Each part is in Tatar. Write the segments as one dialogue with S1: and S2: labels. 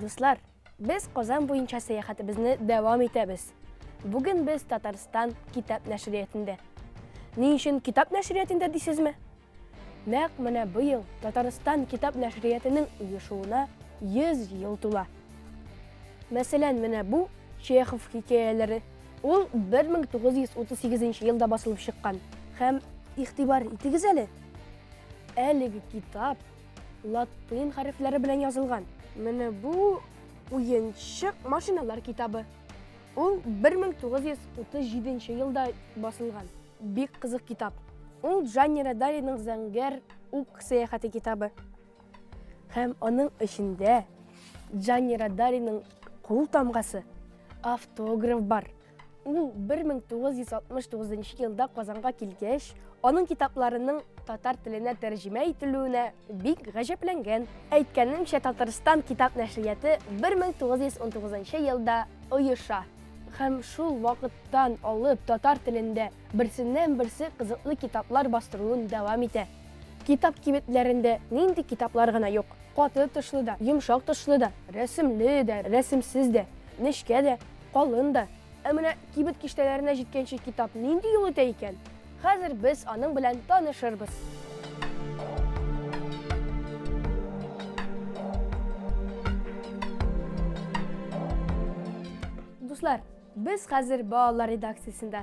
S1: Dostlar, biz Qozon bo'yicha sayohatimizni davom etamiz. Bugun biz Tatariston kitob nashriyatida. Ne uchun kitob nashriyatida deysizmi? Naq mana bu yil Tatariston kitob nashriyatining uyushuviga 100 yil to'la. Masalan, mana bu Chexov hikoyalari. U 1938-yilda bosilib chiqqan. Ham ig'tibor etingizali. Әлеге kitob latin harflari bilan yozilgan. Mana bu o'yinchiq mashinalar kitobi. U 1937-yilda bosilgan. Bek qiziq kitob. U Janni Radarining Zangar o'q sayohati kitobi. Ham uning ichida Janni Radarining qo'l tamg'asi, avtograf bor. U 1969-yilda Qozonga kelgach, onun kitoblarining tatar tiline tarjima etiluvine bek g'ajablangan. Aytganimcha, Tatariston kitob nashriyati 1919-yilda uyusha. Ham shu vaqtdan olib tatar tilinde birsinden-birsi qiziqli kitoblar bostiruvini davom etadi. Kitob kibitlarida nindi kitoblar g'ana yo'q. Qattiq tushli-da, yumshoq tushli-da, rasmli-da, rasmsiz-da, nishka-da, qalin-da. Ammo kibit kishtalarına jetgancha kitob nindi yo'lida ekan? Hozir biz onun bilan tanishirmiz. Do'stlar, biz hozir bolalar redaksiyasida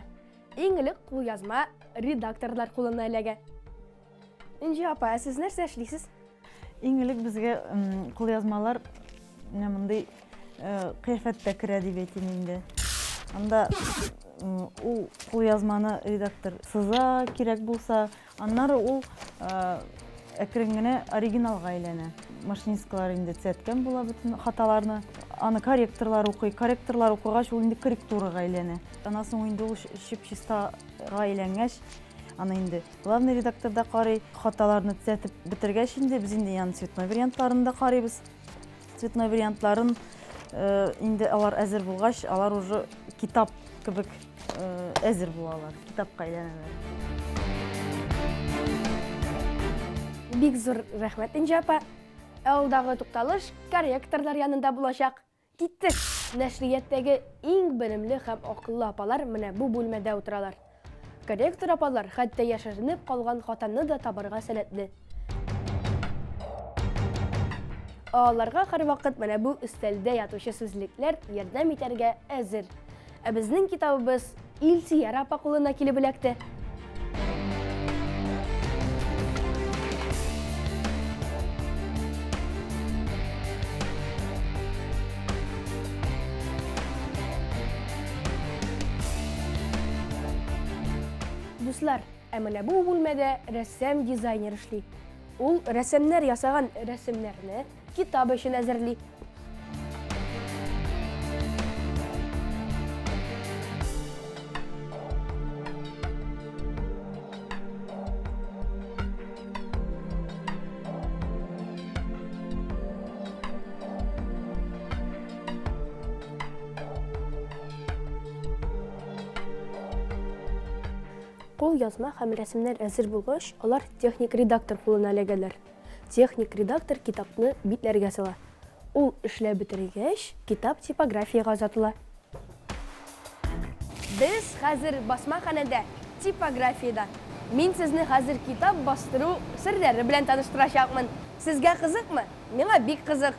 S1: eng ilk qo'lyozma redaktorlar qo'lini aylagan. Inji opa, siz narsa ishlaysiz?
S2: Eng ilk bizga qo'lyozmalar bunday qiyofatda kiradi deb aytayman. Анда ул qo'lyozmani redaktor siza kerak bo'lsa, anнары ул әкрен генә оригиналга әйләнә. Машинисткалар инде төзәткән була бөтен хаталарны. Аны корректорлар укыгач, ул инде корректурага әйләнә. Аннан соң инде ул чип-чистага әйләнгәч, аны инде главный редакторда карый, хаталарны төзәтеп бетергәч, инде без инде яны цветной вариантларын да карыйбыз. Цветной вариантларын инде алар әзер булгач, алар уже китап кебек әзер булалар, китапка әйләнәләр.
S1: Бик зур рәхмәт, Инҗи апа. Алдагы тукталыш корректорлар янында булачак. Киттек. Нәшрияттәге иң белемле һәм акыллы апалар менә бу бүлмәдә утыралар. Корректор апалар хәтта яшеренеп калган хатаны да табарга сәләтле. Аларга һәр вакыт менә бу өстәлдә ятучы сүзлекләр ярдәм итәргә әзер. Ә безнең китабыбыз Илсия апа кулына килеп эләкте. Дуслар, менә бу бүлмәдә рәссам дизайнер эшли. Ул рәсемнәр ясаган рәсемнәрне китап өчен әзерли. Кул язма һәм рәсемнәр әзер булгач, алар техник редактор кулына эләгәләр. Техник редактор китапны битләргә сала. Ул эшләп бетергәч, китап типографиягә озатыла. Без хәзер басмаханәдә, типографиядә. Мин сезне хәзер китап бастыру серләре белән таныштырачакмын. Сезгә кызыкмы? Миңа бик кызык.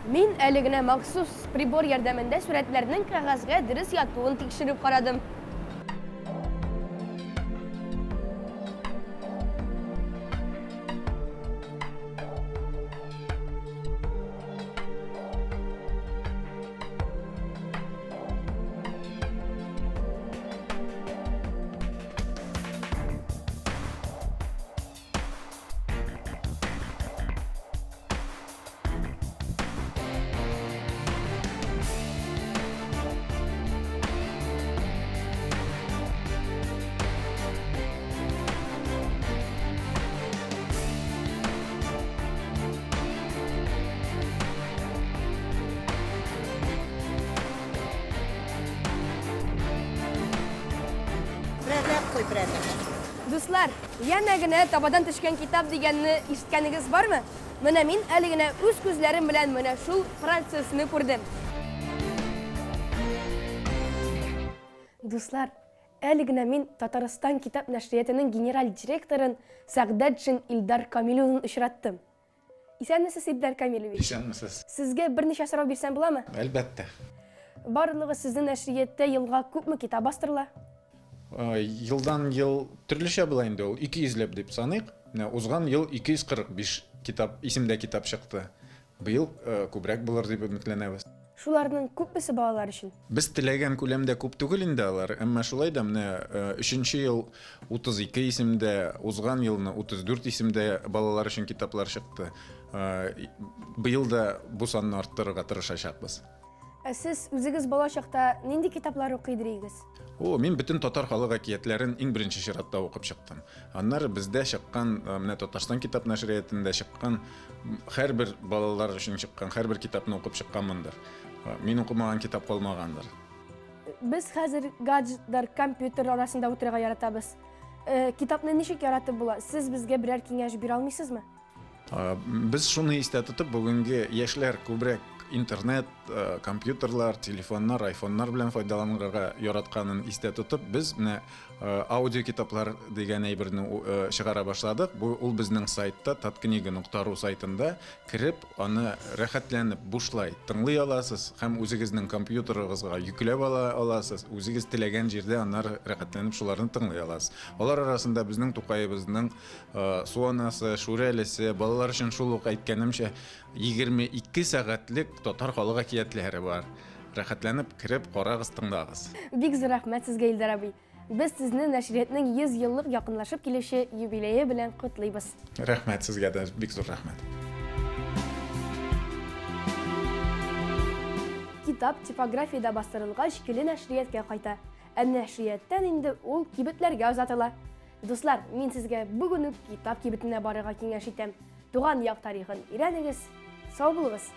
S1: Мин әле генә махсус прибор ярдәмендә сурәтләрнең кәгазьгә дөрес ятуын тикшереп карадым. Дуслар, яна генә табадан төшкән китап дигәнне ишеткәнегез бармы? Менә мин әле генә үз күзләрем белән менә шул процессны күрдем. Дуслар, әле генә мин Татарстан китап нәшриятының генераль директорын Сәгъдәтшин Илдар Камиловны очраттым. Исәнмесез, Илдар Камилович?
S3: Исәнмесез.
S1: Сезгә берничә сорау бирсәм буламы?
S3: Әлбәттә.
S1: Барлыгы сезнең нәшрияттә елга күпме китап бастырыла?
S3: Елдан ел төрлечә була инде ул 200 дип саныйк. Узган ел 245 китап, исемдә китап чыкты. Быел күбрәк булыр дип өметләнәбез.
S1: Шуларның күпмесе балалар өчен?
S3: Без теләгән күләмдә күп түгел инде алар, әмма шулай да менә 3нче ел 32 исемдә, узган елны 34 исемдә балалар өчен китаплар чыкты. Быел да бу санны арттырырга тырышачакбыз.
S1: Сез үзегез бала чакта нинди китаплар укый идегез?
S3: Мин бөтен татар халык әкиятләрен иң беренче чиратта укып чыктым. Аннары бездә чыккан, менә Татарстан китап нәшриятендә чыккан һәрбер балалар өчен чыккан һәрбер китапны укып чыкканмындыр. Мин укымаган китап калмагандыр.
S1: Без хәзер гаджетлар, компьютер арасында утырырга яратабыз. Китапны ничек яратып була? Сез безгә берәр киңәш бирә алмыйсызмы?
S3: Без шуны истә тотып, бүгенге яшьләр күбрәк интернет, компьютерлар, телефоннар, айфоннар белән файдаланырга яратканын истә тотып, без менә аудио китаплар дигән әйберне чыгара башладык. Бу ул безнең сайтта tatkniga.ru сайтында кирип, аны рәхәтләнеп бушлай тыңлый аласыз һәм үзегезнең компьютерыгызга йөкләп аласыз. Үзегез теләгән җирдә аннары рәхәтләнеп шуларны тыңлый аласыз. Алар арасында безнең Тукаебызның Суанасы, Шүрәлесе, балалар өчен шул ук әйткәнемчә 22 сәгатьлек татар халык әкиятләре бар. Рәхәтләнеп кирип карагыз, тыңлагыз.
S1: Бик зур рәхмәт сезгә, Илдар абый. Без сезне нәшриятның 100 еллык якынлашып килүче юбилее белән котлыйбыз.
S3: Рәхмәт сезгә дә, бик зур рәхмәт.
S1: Китап типографиядә бастырылгач, киле нәшрияткә кайта. Ә нәшрияттән инде ул кибетләргә озатыла. Дуслар, мин сезгә бүген үк китап кибетенә барырга киңәш итәм. Туган як тарихын өйрәнегез. Сау булыгыз.